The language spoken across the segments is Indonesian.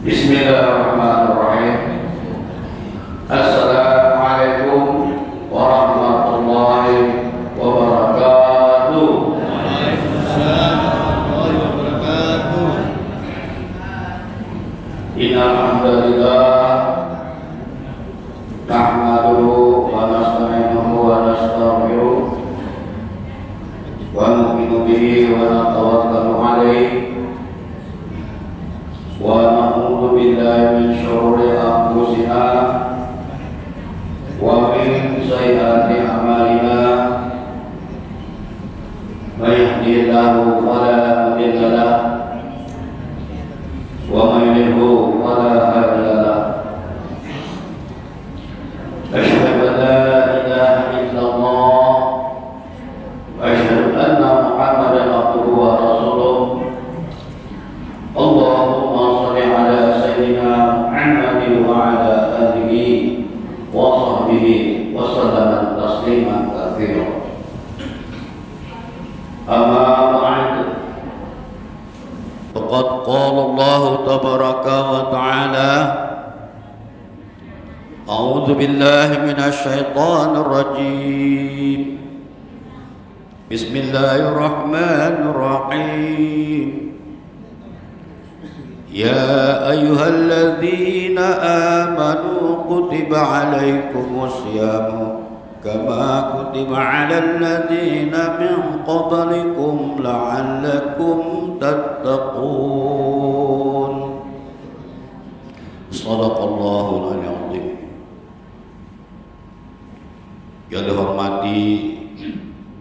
Bismillahirrahmanirrahim. Assalamualaikum warahmatullahi wabarakatuh. Waalaikumsalam warahmatullahi wabarakatuh. Innal hamdalillah nahmaduhu wa nasta'inuhu wa nastaghfiruh wa nu'minu bihi wa natawakkalu alaihi wa na'udzu billahi min syururi anfusina wa min sayyiati a'malina. May yahdihillahu fala mudilla lahu wa may yudlil fala hadiya lahu. Asyhadu an la ilaha illallah wa asyhadu anna Muhammadan abduhu wa rasuluh. Allahumma shalli ala sayyidina Muhammadin wa ala alihi wa sahbihi wa sallama tasliman katsiran. Amma ba'du. Faqad qala Allah tabaraka wa ta'ala A'udzu billahi minasy syaithanir rajim. Bismillahirrahmanirrahim. Ya ayyuhalladzina amanu kutiba 'alaikumus syamu kama kutiba 'alal ladzina min qablikum la'allakum tattaqun. Shadaqallahul 'azim. Yang dihormati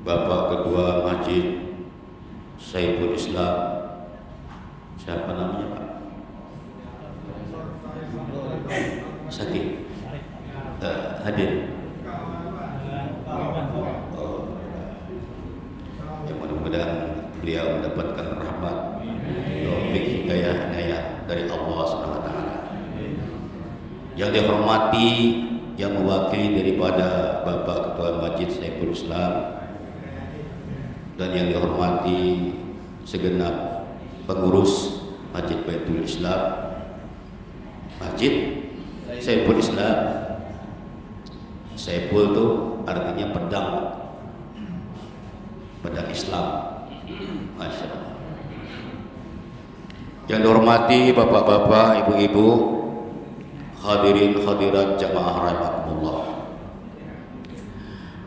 Bapak Ketua Masjid Saiful Islam, siapa namanya Pak? Sakit hadir. Ya, mudah-mudahan beliau mendapatkan rahmat, taufik, hidayah, inayah dari Allah SWT. Yang dihormati, yang mewakili daripada Bapak Ketua Masjid Saiful Islam, dan yang dihormati segenap pengurus Masjid Baitul Islam, Masjid Saiful Islam. Saiful itu artinya pedang, pedang Islam. Masya Allah. Yang dihormati bapak-bapak, ibu-ibu, hadirin hadirat jamaah rahimakumullah.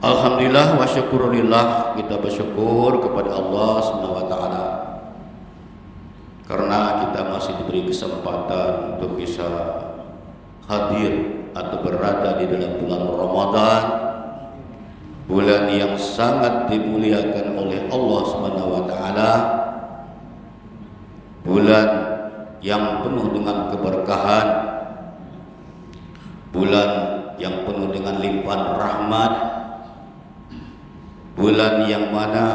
Alhamdulillah wa syukurillah, kita bersyukur kepada Allah Subhanahu wa taala karena kita masih diberi kesempatan untuk bisa hadir atau berada di dalam bulan Ramadan, bulan yang sangat dimuliakan oleh Allah Subhanahu wa taala, bulan yang penuh dengan keberkahan, bulan yang penuh dengan limpahan rahmat, bulan yang mana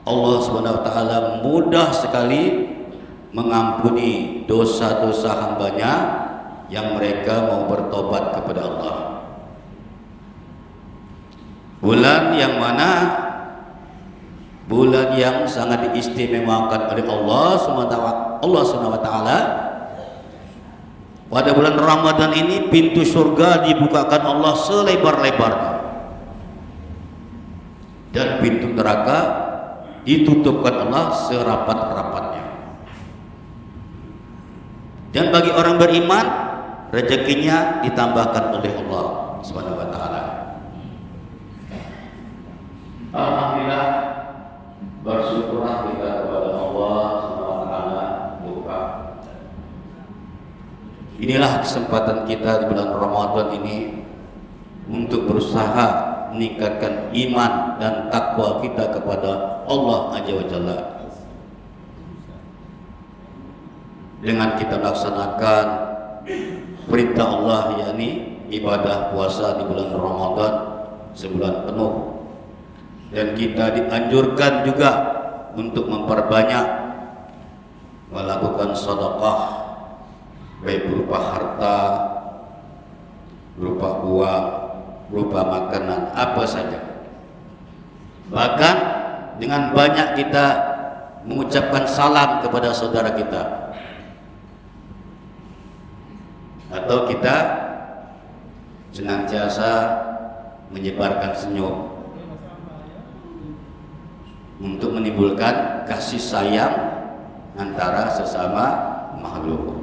Allah Subhanahu wa taala mudah sekali mengampuni dosa-dosa hambanya yang mereka mau bertobat kepada Allah. Bulan yang mana bulan yang sangat diistimewakan oleh Allah Subhanahu wa taala. Pada bulan Ramadan ini pintu surga dibukakan Allah selebar-lebarnya, dan pintu neraka ditutupkan Allah serapat-rapatnya. Dan bagi orang beriman, rezekinya ditambahkan oleh Allah Subhanahu wa taala. Alhamdulillah, bersyukurlah kita kepada Allah Subhanahu wa taala. Inilah kesempatan kita di bulan Ramadan ini untuk berusaha meningkatkan iman dan takwa kita kepada Allah Azza wa Jalla. Dengan kita laksanakan perintah Allah, yakni ibadah puasa di bulan Ramadan sebulan penuh, dan kita dianjurkan juga untuk memperbanyak melakukan sedekah, baik berupa harta, berupa uang, berupa makanan, apa saja. Bahkan dengan banyak kita mengucapkan salam kepada saudara kita. tahu kita senantiasa menyebarkan senyum untuk menimbulkan kasih sayang antara sesama makhluk.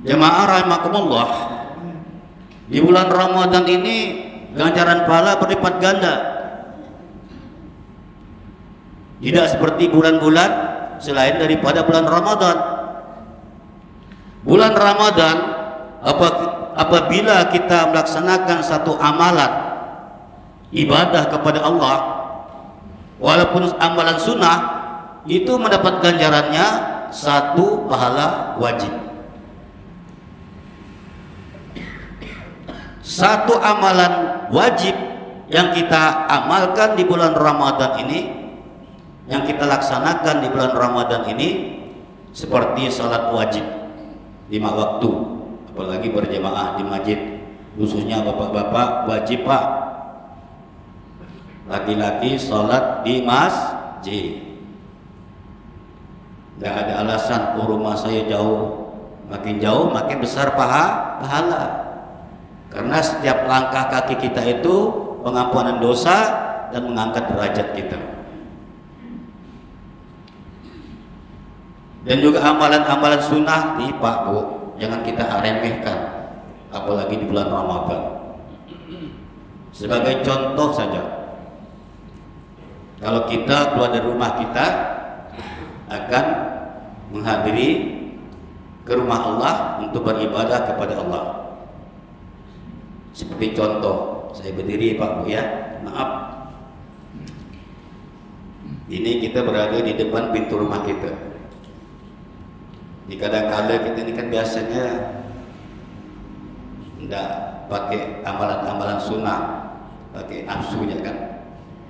Jemaah rahimakumullah, di bulan Ramadan ini ganjaran pahala berlipat ganda. Tidak seperti bulan-bulan selain daripada bulan Ramadan. Bulan Ramadan apabila kita melaksanakan satu amalan ibadah kepada Allah, walaupun amalan sunnah, itu mendapat ganjarannya satu pahala wajib. Satu amalan wajib yang kita amalkan di bulan Ramadan ini, yang kita laksanakan di bulan Ramadan ini, seperti salat wajib 5 waktu, apalagi berjamaah di masjid, khususnya bapak-bapak wajib pak, laki-laki salat di masjid. Gak ada alasan rumah saya jauh, makin besar pahala. Karena setiap langkah kaki kita itu pengampunan dosa dan mengangkat derajat kita. Dan juga amalan-amalan sunnah nih Pak Bu, jangan kita remehkan, apalagi di bulan Ramadan. Sebagai contoh saja, kalau kita keluar dari rumah kita akan menghadiri ke rumah Allah untuk beribadah kepada Allah. Seperti contoh, saya berdiri Pak Bu ya, maaf. Ini kita berada di depan pintu rumah kita. Di kadang-kala kita ini kan biasanya tidak pakai amalan-amalan sunnah, pakai nafsu ya kan.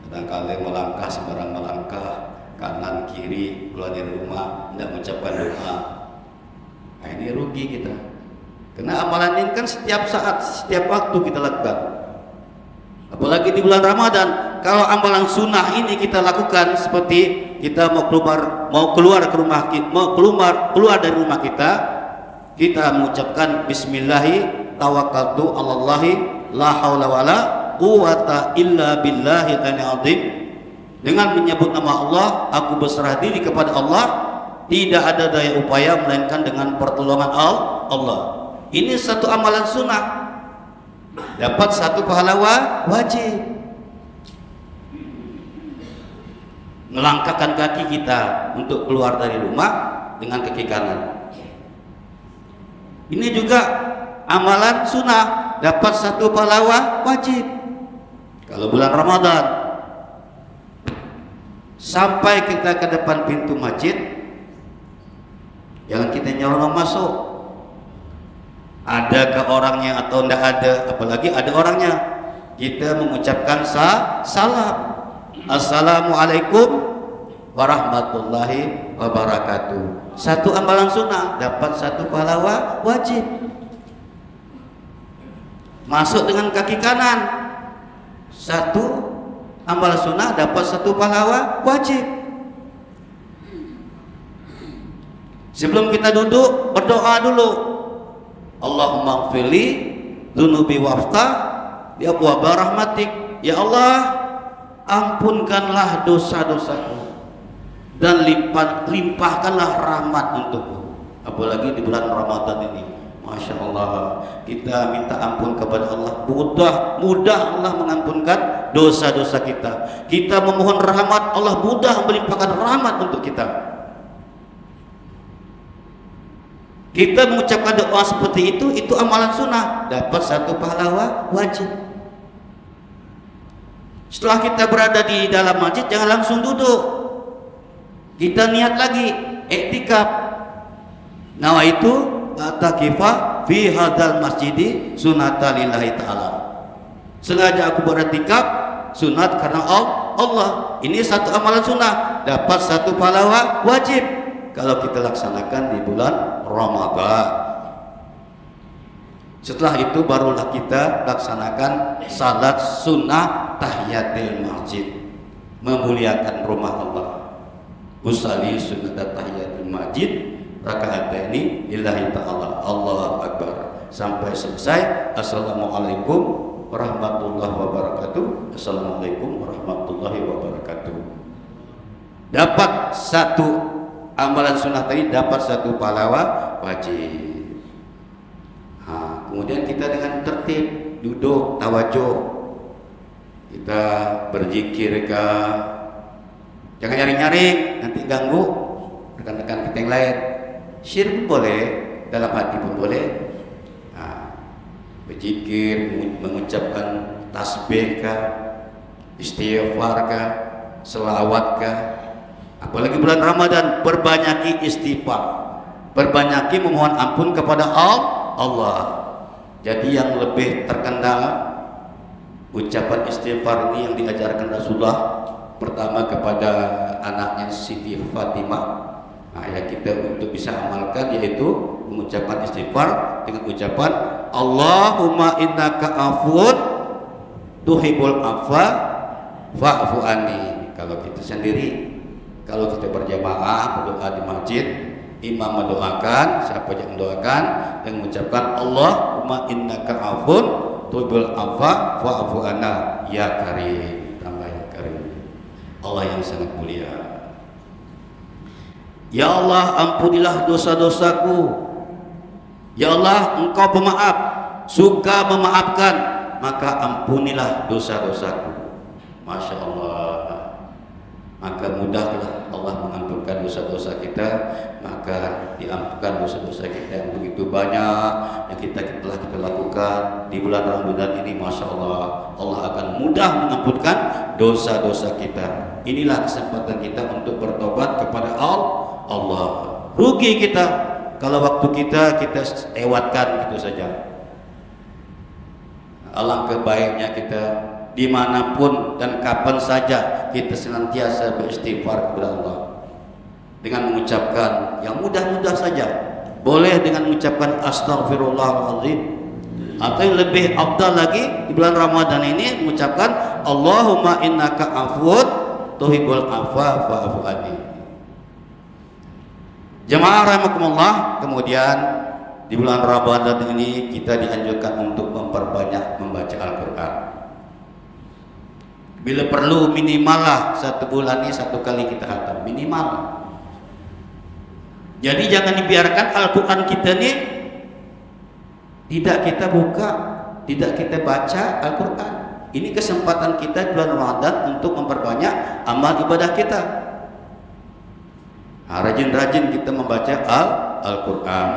Kadang-kala melangkah sembarang melangkah, kanan kiri keluar dari rumah tidak mengucapkan doa. Nah, ini rugi kita. Karena amalan ini kan setiap saat, setiap waktu kita lakukan. Apalagi di bulan Ramadan, kalau amalan sunnah ini kita lakukan seperti kita mau keluar dari rumah kita, kita mengucapkan Bismillahi tawakkaltu 'alallahi la haula wala quwata illa billahi azim. Dengan menyebut nama Allah, aku berserah diri kepada Allah, tidak ada daya upaya melainkan dengan pertolongan Allah. Ini satu amalan sunnah, dapat satu pahala wajib. Melangkahkan kaki kita untuk keluar dari rumah dengan kaki kanan. Ini juga amalan sunnah, dapat satu pahala wajib. Kalau bulan Ramadan, sampai kita ke depan pintu masjid, jangan kita nyolong masuk. Ada ke orangnya atau tidak ada, apalagi ada orangnya, kita mengucapkan salam, assalamualaikum warahmatullahi wabarakatuh. Satu amalan sunnah, dapat satu pahala wajib. Masuk dengan kaki kanan, satu amalan sunnah, dapat satu pahala wajib. Sebelum kita duduk, berdoa dulu, Allahumma gfirli dunubi waftah bi abwabi rahmatik. Ya Allah, ampunkanlah dosa-dosaku dan limpahkanlah rahmat untukku. Apalagi di bulan Ramadan ini, Masya Allah, kita minta ampun kepada Allah, mudah Allah mengampunkan dosa-dosa kita. Kita memohon rahmat, Allah mudah melimpahkan rahmat untuk kita. Kita mengucapkan doa seperti itu amalan sunnah, dapat satu pahala wajib. Setelah kita berada di dalam masjid, jangan langsung duduk. Kita niat lagi, iktikaf. Nawaitu atakifa fi hadzal masjidi sunnatan lillahi ta'ala. Sengaja aku beriktikaf sunat karena Allah. Ini satu amalan sunnah, dapat satu pahala wajib kalau kita laksanakan di bulan Ramadan. Setelah itu barulah kita laksanakan salat sunnah tahiyatul masjid, memuliakan rumah Allah. Usalli sunnat tahiyatul masjid raka'ataini lillahi ta'ala. Allahu Akbar. Sampai selesai. Assalamualaikum warahmatullahi wabarakatuh. Assalamualaikum warahmatullahi wabarakatuh. Dapat satu amalan sunnah tadi, dapat satu pahala wajib. Kemudian kita dengan tertib duduk tawajuh, kita berzikir jangan nyari-nyari, nanti ganggu rekan-rekan kita yang lain. Syirik boleh, dalam hati pun boleh. Berzikir, mengucapkan tasbih istighfar selawat apalagi bulan Ramadan, perbanyaki istighfar, perbanyaki memohon ampun kepada Allah. Jadi yang lebih terkenal ucapan istighfar ini yang diajarkan Rasulullah pertama kepada anaknya Siti Fatimah. Ya kita untuk bisa amalkan yaitu mengucapkan istighfar dengan ucapan Allahumma innaka afun tuhibbul afwa fa'fu anni. Kalau kita sendiri, kalau kita berjamaah berdoa di masjid, imam mendoakan, siapa yang mendoakan dan mengucapkan Allahumma innaka afun tuhibbul afwa fa'fu anna ya karim, tambah ya karim. Allah yang sangat mulia. Ya Allah, ampunilah dosa-dosaku. Ya Allah, Engkau pemaaf, suka memaafkan, maka ampunilah dosa-dosaku. Masya Allah. Maka mudahlah Allah mengampunkan dosa-dosa kita, maka diampunkan dosa-dosa kita yang begitu banyak yang telah kita lakukan di bulan Ramadan ini. Masya Allah, Allah akan mudah mengampunkan dosa-dosa kita. Inilah kesempatan kita untuk bertobat kepada Allah. Rugi kita kalau waktu kita lewatkan gitu saja. Alangkah baiknya kita dimanapun dan kapan saja kita senantiasa beristighfar kepada Allah dengan mengucapkan yang mudah-mudah saja. Boleh dengan mengucapkan astaghfirullahaladzim, atau yang lebih afdal lagi di bulan Ramadan ini mengucapkan Allahumma innaka afun tuhibbul afwa fa'fu anni. Jemaah rahimakumullah, kemudian di bulan Ramadan ini kita dianjurkan untuk memperbanyak membaca Al-Quran. Bila perlu minimal lah satu bulan ini satu kali kita khatam minimal. Jadi jangan dibiarkan Al-Quran kita ini tidak kita buka, tidak kita baca Al-Quran. Ini kesempatan kita di bulan Ramadan untuk memperbanyak amal ibadah kita. Rajin-rajin kita membaca Al-Quran.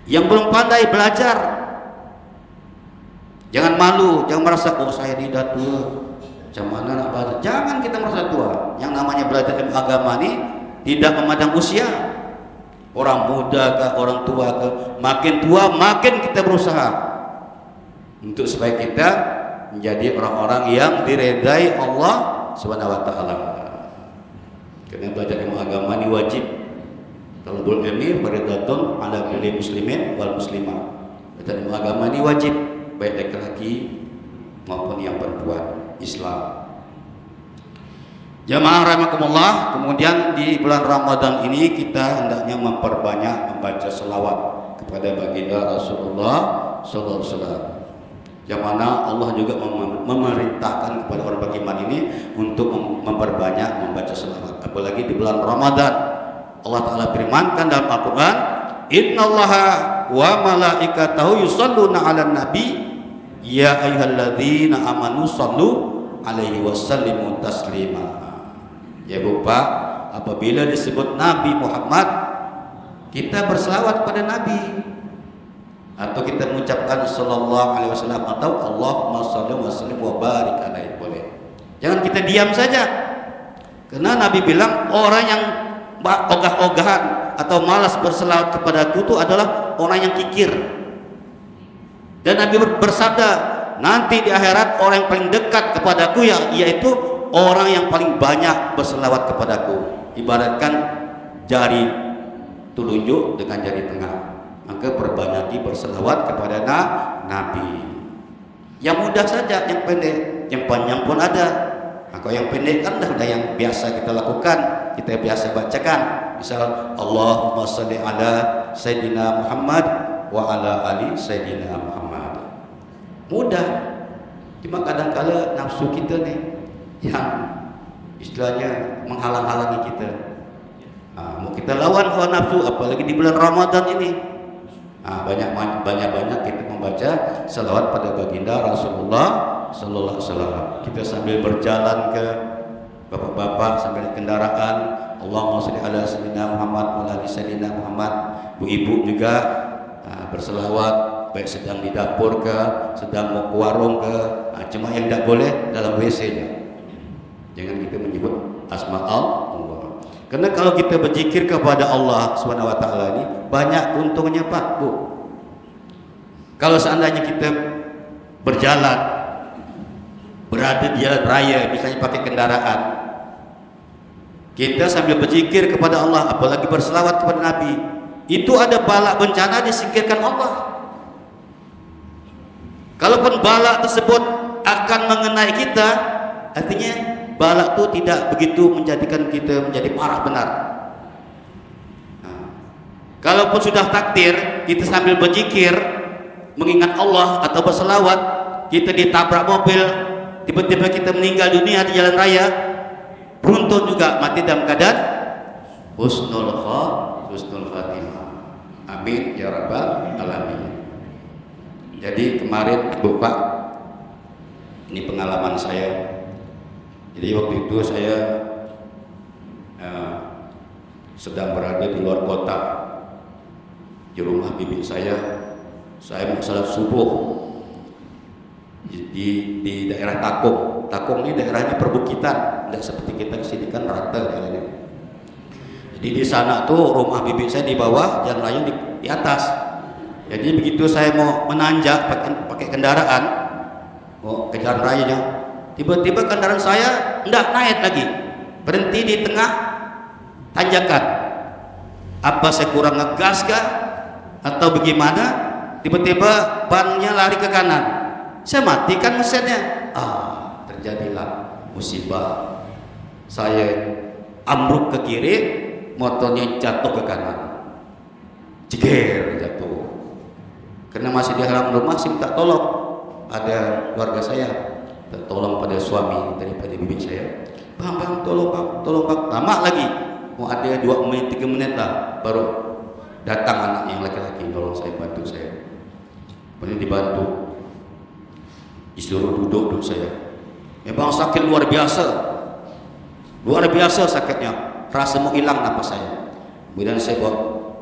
Yang belum pandai belajar, jangan malu, jangan merasa saya tidak tua, macam mana nak belajar. Jangan kita merasa tua. Yang namanya belajar ilmu agama ini tidak memandang usia. Orang muda kah, orang tua kah, makin tua makin kita berusaha untuk supaya kita menjadi orang-orang yang diredai Allah Subhanahu wa taala. Karena belajar ilmu agama ini wajib. Talabul ilmi fardhatun 'ala kulli muslimin wal muslimah. Belajar ilmu agama ini wajib baik laki-laki maupun yang perempuan Islam. Jamaah rahimakumullah, kemudian di bulan Ramadan ini kita hendaknya memperbanyak membaca selawat kepada baginda Rasulullah sallallahu alaihi wasallam. Yang mana Allah juga memerintahkan kepada orang beriman ini untuk memperbanyak membaca selawat. Apalagi di bulan Ramadan, Allah Ta'ala firmankan dalam Al-Quran, Innallaha wa malaikatahu yusalluna 'alan nabi ya ayyuhalladzina amanu sallu alaihi wasallimu taslima. Ya Bapak, apabila disebut Nabi Muhammad, kita berselawat pada Nabi, atau kita mengucapkan sallallahu alaihi wasallam atau Allahumma shalli wa sallim wa barik alaihi, boleh. Jangan kita diam saja. Karena Nabi bilang orang yang ogah-ogahan atau malas berselawat kepadaku itu adalah orang yang kikir. Dan Nabi bersabda, nanti di akhirat orang yang paling dekat kepadaku yaitu orang yang paling banyak berselawat kepadaku. Ibaratkan jari telunjuk dengan jari tengah. Maka perbanyaki berselawat kepada Nabi. Yang mudah saja, yang pendek, yang panjang pun ada. Kalau yang pendek kan sudah yang biasa kita lakukan, kita biasa bacakan. Misal Allahumma sholli ala Sayyidina Muhammad wa ala ali Sayyidina Muhammad. Mudah. Cuma kadang-kala nafsu kita nih yang istilahnya menghalang-halangi kita. Mau kita lawan hawa nafsu, apalagi di bulan Ramadan ini. Banyak-banyak kita membaca salawat pada baginda Rasulullah Sallallahu Alaihi Wasallam. Kita sambil berjalan ke bapak-bapak sambil kendaraan, Allahumma sholli ala Sayyidina Muhammad wa ala Sayyidina Muhammad. Bu-ibu juga berselawat, baik sedang di dapur ke, sedang mau ke warung ke. Cuma yang tidak boleh dalam WC-nya. Jangan kita menyebut asma Allah. Karena kalau kita berzikir kepada Allah Subhanahu wa taala ini banyak untungnya, Pak, Bu. Kalau seandainya kita berjalan, berada di jalan raya, misalnya pakai kendaraan, kita sambil berzikir kepada Allah, apalagi berselawat kepada Nabi, itu ada bala bencana disingkirkan Allah. Kalaupun bala tersebut akan mengenai kita, artinya bala itu tidak begitu menjadikan kita menjadi parah benar. Kalaupun sudah takdir, kita sambil berzikir, mengingat Allah atau berselawat, kita ditabrak mobil, tiba-tiba kita meninggal dunia di jalan raya, beruntung juga mati dalam keadaan husnul khatimah. Amin ya rabbal alamin. Jadi kemarin Bapak, ini pengalaman saya. Jadi waktu itu saya sedang berada di luar kota, di rumah bibi saya mau salat subuh di daerah Takung. Takung ini daerahnya perbukitan, tidak seperti kita di sini kan rata jalannya. Jadi di sana tuh rumah bibi saya di bawah, jalan raya di atas. Jadi begitu saya mau menanjak pakai kendaraan, mau ke jalan rayanya, tiba-tiba kendaraan saya tidak naik lagi, berhenti di tengah tanjakan. Apa saya kurang ngegas kah atau bagaimana? Tiba-tiba bannya lari ke kanan, saya matikan mesinnya. Terjadilah musibah. Saya ambruk ke kiri, motornya jatuh ke kanan, jeger jatuh. Karena masih di halaman rumah, saya minta tolong ada keluarga saya, tolong pada suami daripada bibi saya. Bang, tolong bang. Lama lagi, mau ada 2 menit 3 menit lah, baru datang anak yang laki-laki nolong saya, bantu saya. Kemudian dibantu, disuruh duduk saya. Memang sakit luar biasa sakitnya, rasa mau hilang napas saya. Kemudian saya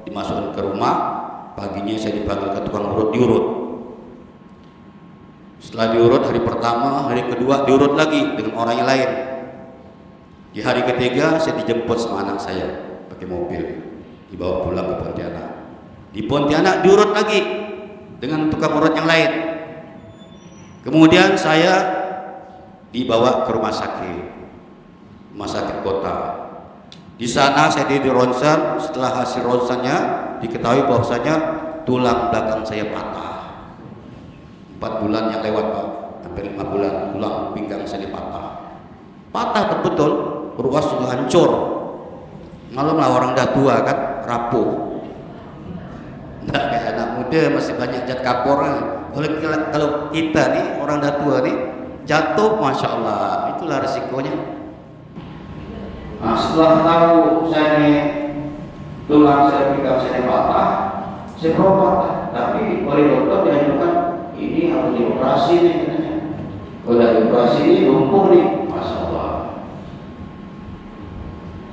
dimasukkan ke rumah. Paginya saya dipanggil ke tukang urut, diurut. Setelah diurut hari pertama, hari kedua diurut lagi dengan orang yang lain. Di hari ketiga saya dijemput sama anak saya pakai mobil, dibawa pulang ke Pontianak. Di Pontianak diurut lagi dengan tukang urut yang lain. Kemudian saya dibawa ke rumah sakit kota. Di sana saya di ronsen. Setelah hasil ronsennya diketahui bahwasanya tulang belakang saya patah. 4 bulan yang lewat, Pak, hampir 5 bulan, tulang pinggang saya patah betul, ruas sudah hancur. Malam lah orang dah tua kan, rapuh. Nggak kayak anak muda masih banyak zat kapor. Kalau kita nih orang dah tua nih jatuh, masya Allah, itulah resikonya. Setelah tahu saya nih tulang saya pinggang saya patah, saya berobat, tapi oleh dokter dianjurkan ini harus dioperasi nih katanya. Kalau dioperasi ini lumpuh nih, masya Allah.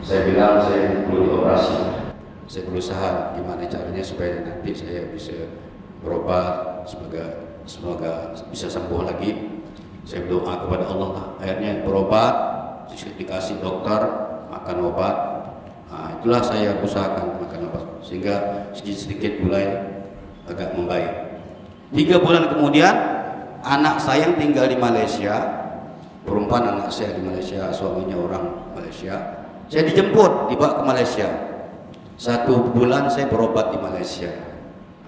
Saya bilang saya perlu dioperasi. Saya berusaha gimana caranya supaya nanti saya bisa berobat, semoga bisa sembuh lagi. Saya berdoa kepada Allah. Akhirnya berobat, dikasih dokter makan obat. Itulah saya usahakan makan obat sehingga sedikit-sedikit mulai agak membaik. 3 bulan kemudian anak saya yang tinggal di Malaysia, perempuan anak saya di Malaysia, suaminya orang Malaysia, saya dijemput dibawa ke Malaysia. 1 bulan saya berobat di Malaysia.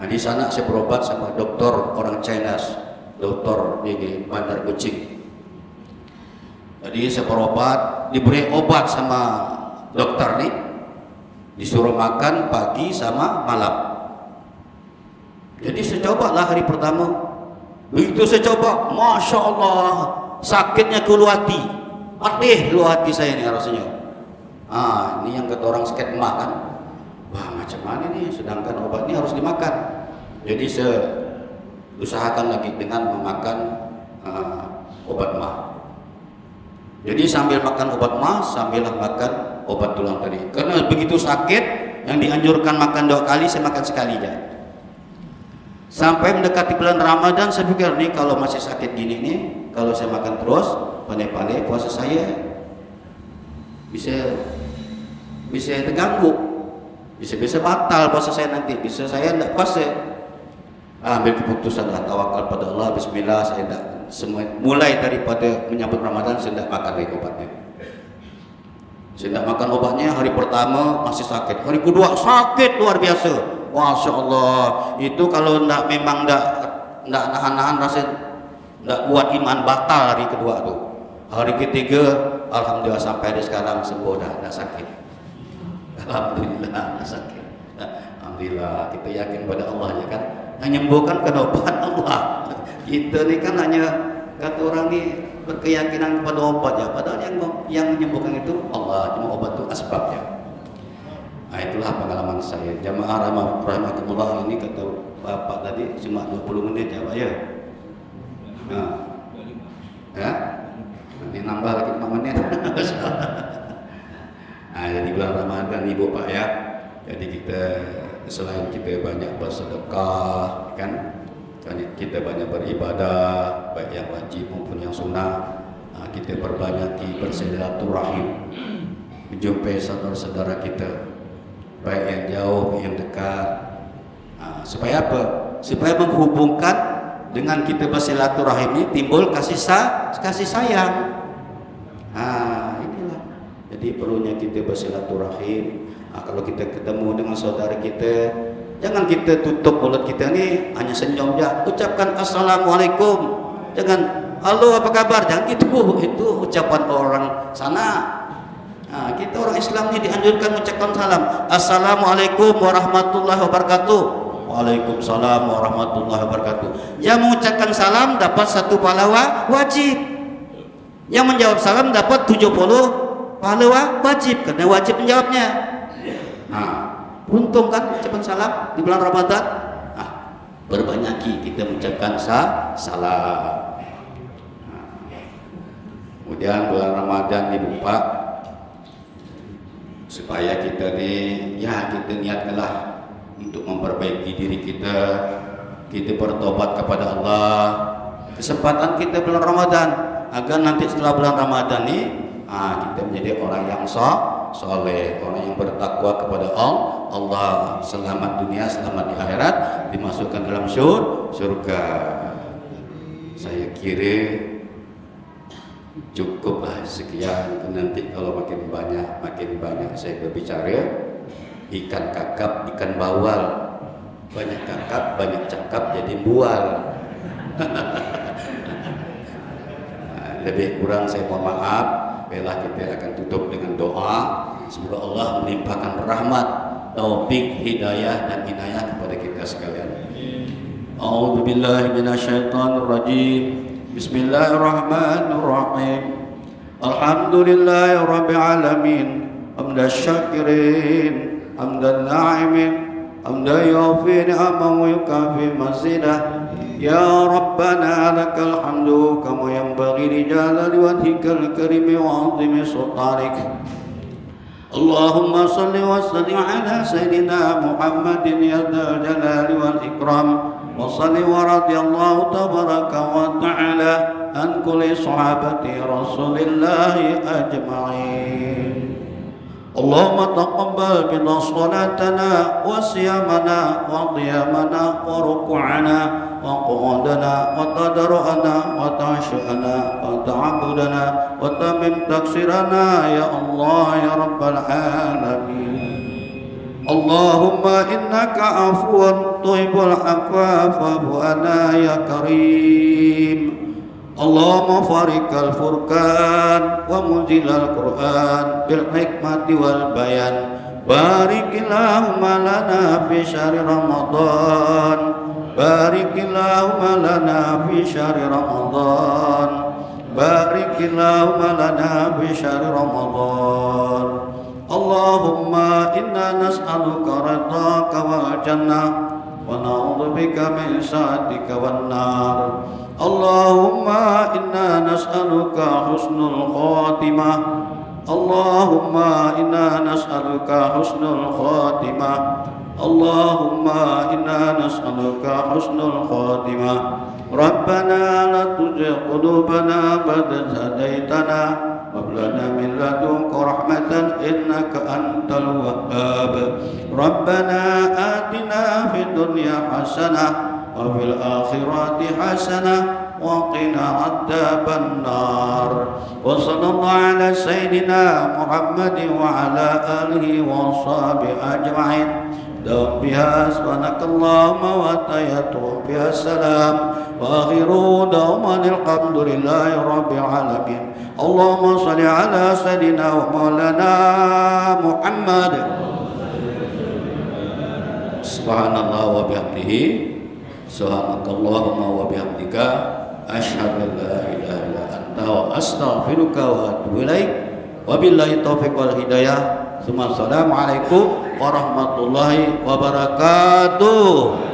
Di sana saya berobat sama dokter orang China, dokter di Bandar Kuching. Jadi saya berobat, diberi obat sama dokter nih. Disuruh makan pagi sama malam. Jadi saya cobalah hari pertama. Begitu saya coba, Masya Allah, sakitnya ke hati. Patih hati saya nih rasanya. Ini yang kata orang sakit mah kan. Wah, macam mana nih, sedangkan obat ini harus dimakan. Jadi saya usahakan lagi dengan memakan obat mah. Jadi sambil makan obat mah, sambil makan obat tulang tadi. Karena begitu sakit, yang dianjurkan makan 2 kali, saya makan sekali aja. Sampai mendekati bulan Ramadan, saya pikir nih kalau masih sakit gini nih, kalau saya makan terus, pandai-pandai puasa saya bisa terganggu, bisa batal puasa saya nanti, bisa saya tidak puasa. Ambil keputusan lah, tawakal pada Allah, Bismillah, saya tidak semua mulai daripada menyambut Ramadan saya tidak makan lagi obatnya. Saya tidak makan obatnya. Hari pertama masih sakit, hari kedua sakit luar biasa. Masya Allah, itu kalau memang tidak nahan-nahan rasa tidak kuat iman, batal hari kedua tuh. Hari ketiga alhamdulillah sampai hari sekarang sembuh dah, tidak sakit. Alhamdulillah tidak sakit. Alhamdulillah, kita yakin pada Allah ya kan. Yang menyembuhkan kan obat Allah. Kita ni kan hanya kata orang ni berkeyakinan kepada obat ya, padahal yang menyembuhkan itu Allah, cuma obat itu asbabnya. Nah, itulah pengalaman saya. Jamaah rahimakumullah, ini kata Bapak tadi cuma 20 menit ya Pak ya. Nah, ya, nanti nambah lagi 5 menit. Nah, jadi bulan Ramadan Ibu Pak ya. Jadi kita selain kita banyak bersedekah kan, kita banyak beribadah, baik yang wajib maupun yang sunnah. Kita perbanyaki bersilaturahim, menjumpai saudara-saudara kita, baik yang jauh, yang dekat. Supaya apa? Supaya menghubungkan dengan kita bersilaturahim ini timbul kasih sayang. Inilah. Jadi perlunya kita bersilaturahim. Kalau kita ketemu dengan saudara kita, jangan kita tutup mulut kita ni hanya senyum aja. Ucapkan assalamualaikum. Jangan halo apa kabar. Jangan itu ucapan orang sana. Kita orang Islam ni dianjurkan mengucapkan salam. Assalamualaikum warahmatullahi wabarakatuh. Waalaikumsalam warahmatullahi wabarakatuh. Yang mengucapkan salam dapat 1 pahala wajib. Yang menjawab salam dapat 70 pahala wajib karena wajib menjawabnya. Untung kan ucapan salam di bulan Ramadan. Berbanyaki kita mengucapkan salam. Kemudian bulan Ramadan dibuka supaya kita kita niatkanlah untuk memperbaiki diri kita bertobat kepada Allah. Kesempatan kita bulan Ramadan agar nanti setelah bulan Ramadan ini kita menjadi orang yang soleh, orang yang bertakwa kepada Allah, selamat dunia, selamat di akhirat, dimasukkan dalam surga. Saya kira cukuplah sekian. Nanti kalau makin banyak saya berbicara. Ikan kakap, ikan bawal, banyak kakap, banyak cakap jadi bual. Lebih kurang saya mohon maaf. Baiklah, kita akan tutup dengan doa. Semoga Allah melimpahkan rahmat, taufik, hidayah dan inayah kepada kita sekalian. A'udzubillahi minasyaitonirrajim. Bismillahirrahmanirrahim. Alhamdulillahirabbil alamin. Hamdan syakirin, hamdan na'imin, hamdan yufi ni'amahu wa yukafi mazidah. Ya Rabbana lakal hamdu kama yanbaghi li jalali wajhikal karim wa 'azimi sultanik. Allahumma salli wa sallim ala sayyidina Muhammadin ya dzal jalali wal ikram. Wa salli wa radiyallahu tabaraka wa ta'ala an kulli sahabati Rasulillah ajma'in. Allahumma taqabbal minna salatana wa siyamana wa qiyamana wa ruku'ana wa qu'udana wa tadarru'ana wa ta'shu'ana wa ta'abudana wa tamim taksirana ya Allah ya Rabbal alamin. Allahumma innaka afuwan tuhibbul afwa fa'fu anna ya karim. Allahumma farikal furqan wa munzilal Qur'an bil hikmati wal bayan بارك اللهم لنا في شهر رمضان بارك اللهم لنا في شهر رمضان بارك اللهم لنا في شهر رمضان اللهم إنا نسألك رضاك والجنة ونعوذ بك من سخطك والنار اللهم إنا نسألك حسن الخاتمة اللهم إنا نسألك حسن الخاتمة اللهم إنا نسألك حسن الخاتمة ربنا لا تزغ قلوبنا بعد إذ هديتنا وهب لنا من لدنك رحمة إنك أنت الوهاب ربنا آتنا في الدنيا حسنة وفي الآخرة حسنة وقنا عذاب النار وصلى الله على سيدنا محمد وعلى آله وصحبه أجمعين دوم بها سبحانك اللهم وتحيتهم بها السلام وآخر دوما الحمد لله رب العالمين اللهم صل على سيدنا ومولانا محمد subhanallah wa bihamdihi subhanakallahumma wa bihamdika asyhadu an la ilaha illa anta wa astaghfiruka wa atubu ilaik wabillahi taufiq wal hidayah. Assalamualaikum warahmatullahi wabarakatuh.